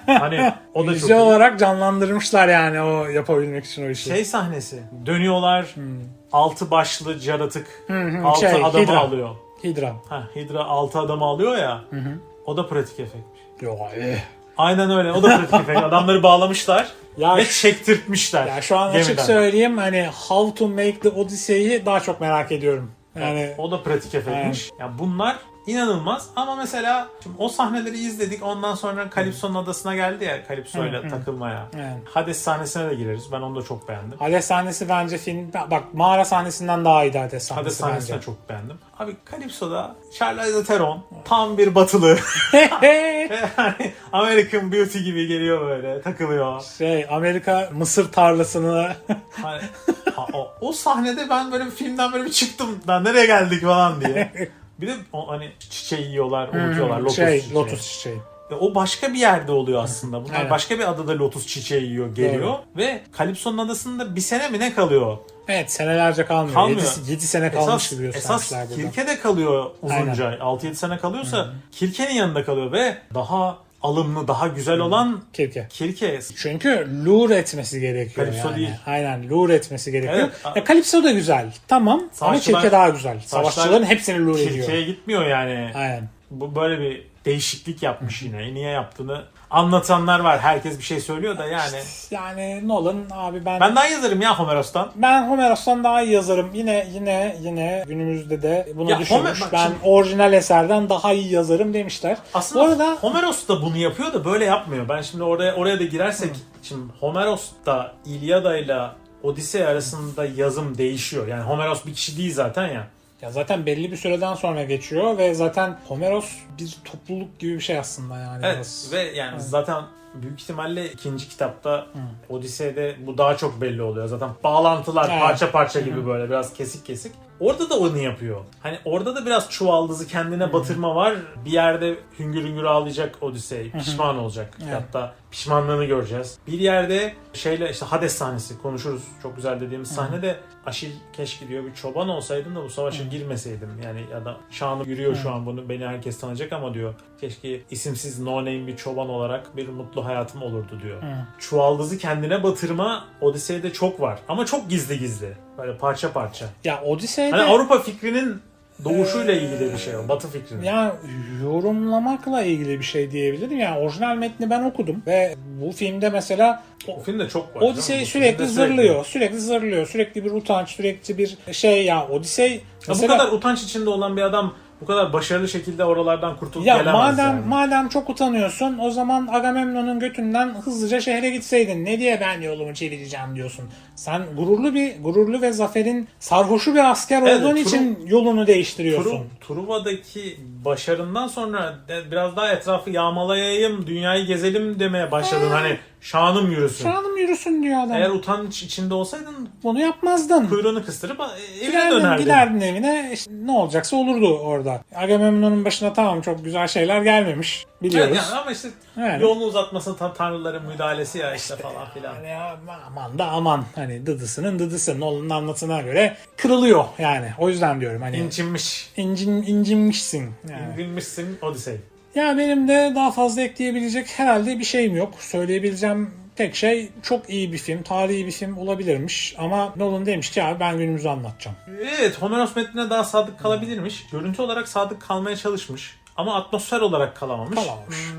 Speaker 2: Hani o da çok
Speaker 1: Vizyon
Speaker 2: iyi.
Speaker 1: olarak canlandırmışlar yani o yapabilmek için o işi.
Speaker 2: Şey sahnesi. Dönüyorlar. Altı başlı yaratık. Altı
Speaker 1: şey,
Speaker 2: adamı
Speaker 1: Hydra.
Speaker 2: alıyor.
Speaker 1: Hydra.
Speaker 2: Hydra 6 adamı alıyor ya. O da pratik efektmiş.
Speaker 1: Yok
Speaker 2: Aynen öyle. O da pratik efekt. Adamları bağlamışlar
Speaker 1: Ya
Speaker 2: ve çektirtmişler.
Speaker 1: Ya şu an açık
Speaker 2: gemiden.
Speaker 1: söyleyeyim, hani How to Make the Odyssey'i daha çok merak ediyorum. Yani
Speaker 2: O da pratik efektmiş. Yani bunlar inanılmaz ama mesela şimdi o sahneleri izledik, ondan sonra Calypso'nun adasına geldi ya, Calypso'yla takılmaya.
Speaker 1: Evet.
Speaker 2: Hades sahnesine de gireriz. Ben onu da çok beğendim.
Speaker 1: Hades sahnesi bence film... Bak, mağara sahnesinden daha iyiydi Hades sahnesi
Speaker 2: Hades sahnesini
Speaker 1: bence.
Speaker 2: de çok beğendim. Abi Calypso'da Charlize Theron tam bir batılı. Yani American Beauty gibi geliyor, böyle takılıyor.
Speaker 1: Amerika mısır tarlasını
Speaker 2: Hani, o sahnede ben böyle bir filmden böyle bir çıktım. Lan nereye geldik falan diye. Bir de hani çiçeği yiyorlar, unutuyorlar. Lotus çiçeği.
Speaker 1: Lotus çiçeği.
Speaker 2: O başka bir yerde oluyor aslında. Bunlar
Speaker 1: Aynen.
Speaker 2: başka bir adada lotus çiçeği yiyor, geliyor.
Speaker 1: Doğru.
Speaker 2: Ve Calypso'nun adasında bir sene mi ne kalıyor?
Speaker 1: Evet, senelerce kalmıyor.
Speaker 2: Kalmıyor.
Speaker 1: 7 sene kalmış gibi
Speaker 2: Esas
Speaker 1: göstermişler burada.
Speaker 2: Kirke'de kalıyor uzunca. 6-7 sene kalıyorsa Kirke'nin yanında kalıyor ve daha alımlı, daha güzel olan
Speaker 1: Kirke.
Speaker 2: Kirke.
Speaker 1: Çünkü lure etmesi gerekiyor
Speaker 2: Calypso
Speaker 1: yani.
Speaker 2: değil.
Speaker 1: Aynen, lure etmesi gerekiyor.
Speaker 2: Evet.
Speaker 1: Ya Calypso da güzel. Tamam. Ama
Speaker 2: Savaşçılar-
Speaker 1: Kirke daha güzel. Savaşçıların hepsini lure ediyor.
Speaker 2: Kirke'ye gitmiyor yani.
Speaker 1: Aynen.
Speaker 2: Bu böyle bir değişiklik yapmış yine. Niye yaptığını anlatanlar var. Herkes bir şey söylüyor da yani.
Speaker 1: Yani Nolan abi
Speaker 2: Ben daha yazarım ya Homeros'tan.
Speaker 1: Ben Homeros'tan daha iyi yazarım. Yine günümüzde de bunu
Speaker 2: Ya
Speaker 1: düşünmüş.
Speaker 2: bak
Speaker 1: Ben
Speaker 2: şimdi-
Speaker 1: orijinal eserden daha iyi yazarım demişler.
Speaker 2: Aslında
Speaker 1: Bu arada
Speaker 2: Homeros da bunu yapıyor da böyle yapmıyor. Ben şimdi oraya da girersek, şimdi Homeros da İlyada ile Odisey arasında yazım değişiyor. Yani Homeros bir kişi değil zaten ya.
Speaker 1: ya zaten belli bir süreden sonra geçiyor ve zaten Homeros bir topluluk gibi bir şey aslında yani.
Speaker 2: Evet
Speaker 1: biraz.
Speaker 2: ve yani zaten büyük ihtimalle ikinci kitapta Odisey'de bu daha çok belli oluyor. Zaten bağlantılar
Speaker 1: Evet.
Speaker 2: parça parça gibi böyle biraz kesik kesik. Orada da onu yapıyor. Hani orada da biraz çuvaldızı kendine batırma var. Bir yerde hüngür hüngür ağlayacak Odisey. Pişman olacak.
Speaker 1: Evet.
Speaker 2: Hatta pişmanlığını göreceğiz. Bir yerde işte Hades sahnesi konuşuruz. Çok güzel dediğimiz sahnede Aşil keşke diyor bir çoban olsaydım da bu savaşa girmeseydim. Yani ya da şanım yürüyor şu an, bunu beni herkes tanıyacak ama diyor keşke isimsiz no name bir çoban olarak bir mutlu hayatım olurdu diyor. Çuvaldızı kendine batırma Odisey'de çok var. Ama çok gizli gizli. Böyle parça parça.
Speaker 1: Ya Odisey'de
Speaker 2: Hani Avrupa fikrinin doğuşuyla ilgili bir şey o. Batı fikrinin.
Speaker 1: ya yorumlamakla ilgili bir şey diyebilirim. Yani orijinal metni ben okudum ve bu filmde mesela
Speaker 2: O filmde çok var.
Speaker 1: Odisey
Speaker 2: canım. Bu
Speaker 1: sürekli
Speaker 2: filmde
Speaker 1: zırlıyor. Sürekli zırlıyor. Sürekli bir utanç, sürekli bir şey ya Odisey
Speaker 2: Ya bu
Speaker 1: mesela
Speaker 2: kadar utanç içinde olan bir adam bu kadar başarılı şekilde oralardan kurtulup
Speaker 1: ya
Speaker 2: gelemez yani.
Speaker 1: madem çok utanıyorsun, o zaman Agamemnon'un götünden hızlıca şehre gitseydin. Ne diye ben yolumu çevireceğim diyorsun. Sen gururlu ve zaferin sarhoşu bir asker
Speaker 2: Evet,
Speaker 1: olduğun için yolunu değiştiriyorsun.
Speaker 2: Truva'daki başarından sonra biraz daha etrafı yağmalayayım, dünyayı gezelim demeye başladın. Hani şanım yürüsün.
Speaker 1: Şanım yürüsün diyor adam.
Speaker 2: Eğer utanç içinde olsaydın
Speaker 1: Bunu yapmazdın.
Speaker 2: kuyruğunu kıstırıp evine dönerdin.
Speaker 1: Giderdin evine, işte ne olacaksa olurdu orada. Agamemnon'un başına tamam çok güzel şeyler gelmemiş. Biliyoruz.
Speaker 2: Evet, yani ama işte
Speaker 1: Yani.
Speaker 2: yolunu uzatması tanrıların müdahalesi ya işte falan filan.
Speaker 1: Yani ya, aman da aman, hani dıdısının dıdısı Nolan'ın anlatına göre kırılıyor yani. O yüzden diyorum hani
Speaker 2: İncinmiş.
Speaker 1: incinmişsin yani.
Speaker 2: İncinmişsin Odisey.
Speaker 1: Ya benim de daha fazla ekleyebilecek herhalde bir şeyim yok. Söyleyebileceğim tek şey çok iyi bir film, tarihi bir film olabilirmiş. Ama Nolan demiş ki abi ben günümüzü anlatacağım.
Speaker 2: Evet, Homeros metnine daha sadık kalabilirmiş. Görüntü olarak sadık kalmaya çalışmış. Ama atmosfer olarak kalamamış.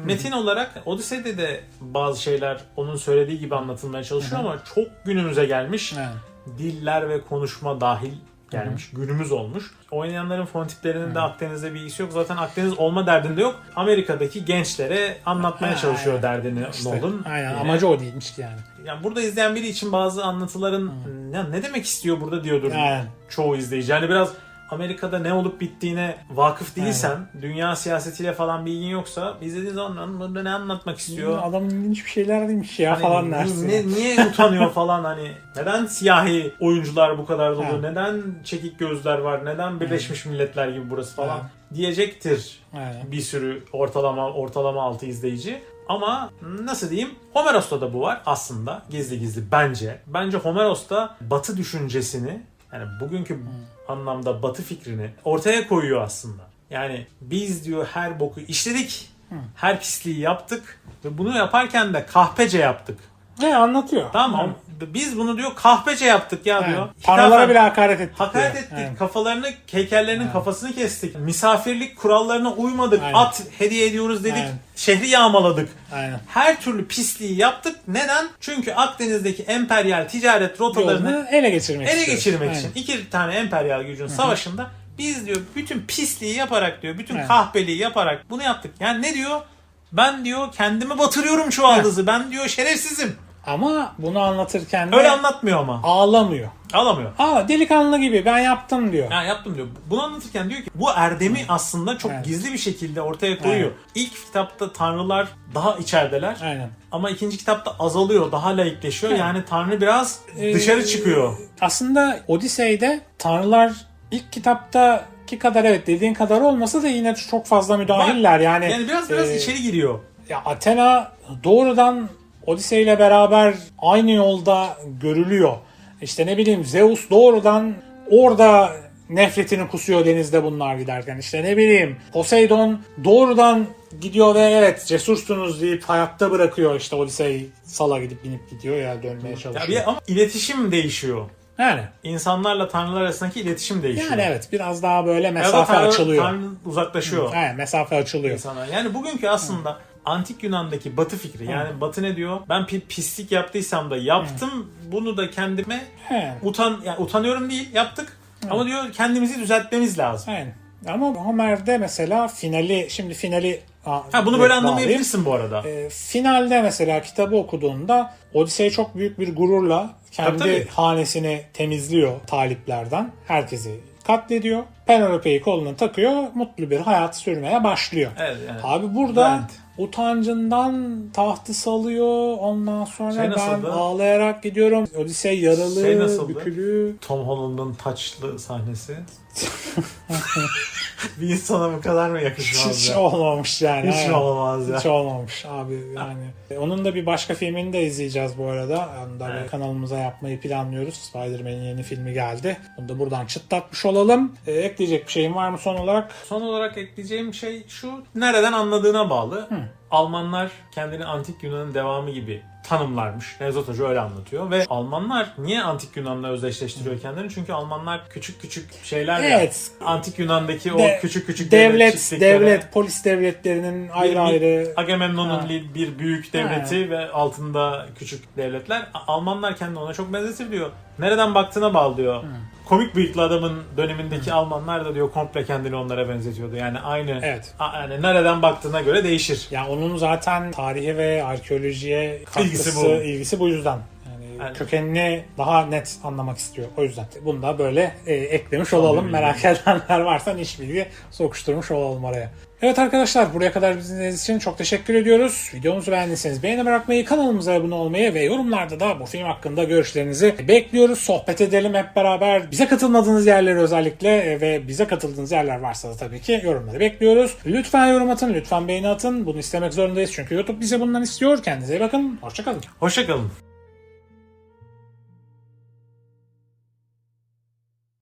Speaker 2: Metin olarak Odisey'de de bazı şeyler onun söylediği gibi anlatılmaya çalışıyor ama çok günümüze gelmiş.
Speaker 1: Evet.
Speaker 2: Diller ve konuşma dahil gelmiş. Günümüz olmuş. Oynayanların fonetiplerinin de Akdeniz'de bir ilgisi yok. Zaten Akdeniz olma derdinde yok. Amerika'daki gençlere anlatmaya çalışıyor derdini Nolan.
Speaker 1: Aynen,
Speaker 2: Yine.
Speaker 1: amacı o değilmiş ki yani.
Speaker 2: Yani burada izleyen biri için bazı anlatıların ya ne demek istiyor burada diyordur
Speaker 1: Yani.
Speaker 2: çoğu izleyici. Yani biraz Amerika'da ne olup bittiğine vakıf değilsen, dünya siyasetiyle falan bir ilgin yoksa izlediğin zaman burada ne anlatmak istiyor?
Speaker 1: Adam ilginç bir şeyler demiş ya
Speaker 2: Hani
Speaker 1: falan dersin.
Speaker 2: niye utanıyor falan, hani neden siyahi oyuncular bu kadar dolu,
Speaker 1: Ha.
Speaker 2: neden çekik gözler var, neden Birleşmiş Milletler gibi burası falan
Speaker 1: Ha.
Speaker 2: diyecektir
Speaker 1: Aynen.
Speaker 2: bir sürü ortalama altı izleyici. Ama nasıl diyeyim, Homeros'ta da bu var aslında gizli bence. Bence Homeros'ta Batı düşüncesini, yani bugünkü anlamda Batı fikrini ortaya koyuyor aslında. Yani biz diyor her boku işledik, her pisliği yaptık ve bunu yaparken de kahpece yaptık.
Speaker 1: Ne anlatıyor.
Speaker 2: Tamam mı? Biz bunu diyor kahpece yaptık ya diyor.
Speaker 1: Tanrılara bile hakaret ettik.
Speaker 2: Hakaret
Speaker 1: diyor.
Speaker 2: ettik.
Speaker 1: Evet.
Speaker 2: Kafalarını, heykellerinin kafasını kestik. Misafirlik kurallarına uymadık.
Speaker 1: Aynen.
Speaker 2: At hediye ediyoruz dedik.
Speaker 1: Aynen.
Speaker 2: Şehri yağmaladık.
Speaker 1: Aynen.
Speaker 2: Her türlü pisliği yaptık. Neden? Çünkü Akdeniz'deki emperyal ticaret rotalarını
Speaker 1: Yolunu ele geçirmek
Speaker 2: ele
Speaker 1: istiyoruz.
Speaker 2: geçirmek
Speaker 1: Aynen.
Speaker 2: için. İki tane emperyal gücün savaşında biz diyor bütün pisliği yaparak diyor, bütün
Speaker 1: Evet.
Speaker 2: kahpeliği yaparak bunu yaptık. Yani ne diyor? Ben diyor kendimi batırıyorum çuvaldızı. Ben diyor şerefsizim.
Speaker 1: Ama bunu anlatırken de
Speaker 2: Öyle anlatmıyor ama.
Speaker 1: ağlamıyor.
Speaker 2: Alamıyor.
Speaker 1: Delikanlı gibi ben yaptım diyor.
Speaker 2: Ya yaptım diyor. Bunu anlatırken diyor ki bu erdemi aslında çok
Speaker 1: Evet.
Speaker 2: gizli bir şekilde ortaya koyuyor. İlk kitapta tanrılar daha içerideler.
Speaker 1: Aynen.
Speaker 2: Ama ikinci kitapta azalıyor, daha laikleşiyor.
Speaker 1: Evet.
Speaker 2: Yani tanrı biraz dışarı çıkıyor.
Speaker 1: Aslında Odisey'de tanrılar ilk kitaptaki kadar evet dediğin kadar olmasa da yine çok fazla müdahiller. Yani
Speaker 2: biraz içeri giriyor.
Speaker 1: ya Athena doğrudan Odisey ile beraber aynı yolda görülüyor. İşte ne bileyim Zeus doğrudan orada nefretini kusuyor denizde bunlar giderken. İşte ne bileyim Poseidon doğrudan gidiyor ve evet cesursunuz deyip hayatta bırakıyor. İşte Odisey sala gidip binip gidiyor ya dönmeye çalışıyor.
Speaker 2: Ama iletişim değişiyor.
Speaker 1: Yani
Speaker 2: İnsanlarla tanrılar arasındaki iletişim değişiyor.
Speaker 1: yani evet biraz daha böyle
Speaker 2: Ya da
Speaker 1: mesafe açılıyor.
Speaker 2: Tanrı uzaklaşıyor.
Speaker 1: Evet, mesafe açılıyor.
Speaker 2: İnsanlar. Yani bugünkü aslında antik Yunan'daki batı fikri. Yani batı ne diyor? Ben pislik yaptıysam da yaptım. Bunu da kendime
Speaker 1: He.
Speaker 2: utanıyorum değil, yaptık. Ama diyor kendimizi düzeltmemiz lazım.
Speaker 1: Yani. Ama Homer'de mesela finali
Speaker 2: Bunu böyle anlamayabilirsin bu arada.
Speaker 1: Finalde mesela kitabı okuduğunda Odisey çok büyük bir gururla kendi
Speaker 2: Tabii.
Speaker 1: hanesini temizliyor taliplerden. Herkesi katlediyor. Penelope'yi koluna takıyor. Mutlu bir hayat sürmeye başlıyor.
Speaker 2: Evet, yani.
Speaker 1: Abi burada
Speaker 2: Evet.
Speaker 1: utancından tahtı salıyor. Ondan sonra ben
Speaker 2: nasıldı?
Speaker 1: ağlayarak gidiyorum. Odisey yaralı,
Speaker 2: Nasıldı?
Speaker 1: bükülü.
Speaker 2: Tom Holland'ın taçlı sahnesi. Bir insana bu kadar mı yakışmaz
Speaker 1: Hiç
Speaker 2: ya?
Speaker 1: olmamış yani.
Speaker 2: Hiç
Speaker 1: Aynen.
Speaker 2: olmaz ya.
Speaker 1: Hiç olmamış abi yani. Onun da bir başka filmini de izleyeceğiz bu arada. Onu da
Speaker 2: Evet.
Speaker 1: kanalımıza yapmayı planlıyoruz. Spider-Man'in yeni filmi geldi. Bunu da buradan çıtlatmış olalım. Ekleyecek bir şeyin var mı son olarak?
Speaker 2: Son olarak ekleyeceğim şey şu, nereden anladığına bağlı. Almanlar kendini antik Yunan'ın devamı gibi tanımlarmış. Nevzat Hoca öyle anlatıyor. Ve Almanlar niye antik Yunan'la özdeşleştiriyor kendilerini? Çünkü Almanlar küçük küçük şeyler
Speaker 1: Evet.
Speaker 2: ya. Antik Yunan'daki o küçük küçük
Speaker 1: devlet, polis devletlerinin ayrı ayrı.
Speaker 2: Agamemnon'un bir büyük devleti ve altında küçük devletler. Almanlar kendini ona çok benzetir diyor. Nereden baktığına bağlı diyor. Komik bıyıklı adamın dönemindeki Almanlar da diyor komple kendini onlara benzetiyordu. Yani aynı.
Speaker 1: Evet.
Speaker 2: Yani nereden baktığına göre değişir.
Speaker 1: Ya onun zaten tarihe ve arkeolojiye katkısı, ilgisi bu yüzden. Yani kökenini daha net anlamak istiyor. O yüzden bunu da böyle eklemiş olalım. Merak edenler varsa iş bilgi sokuşturmuş olalım oraya. Evet arkadaşlar buraya kadar bizi dinlediğiniz için çok teşekkür ediyoruz. Videomuzu beğendiyseniz beğeni bırakmayı, kanalımıza abone olmayı ve yorumlarda da bu film hakkında görüşlerinizi bekliyoruz. Sohbet edelim hep beraber. Bize katılmadığınız yerleri özellikle ve bize katıldığınız yerler varsa da tabii ki yorumları bekliyoruz. Lütfen yorum atın, lütfen beğeni atın. Bunu istemek zorundayız çünkü YouTube bize bundan istiyor. Kendinize iyi bakın. Hoşça kalın.
Speaker 2: Hoşça kalın.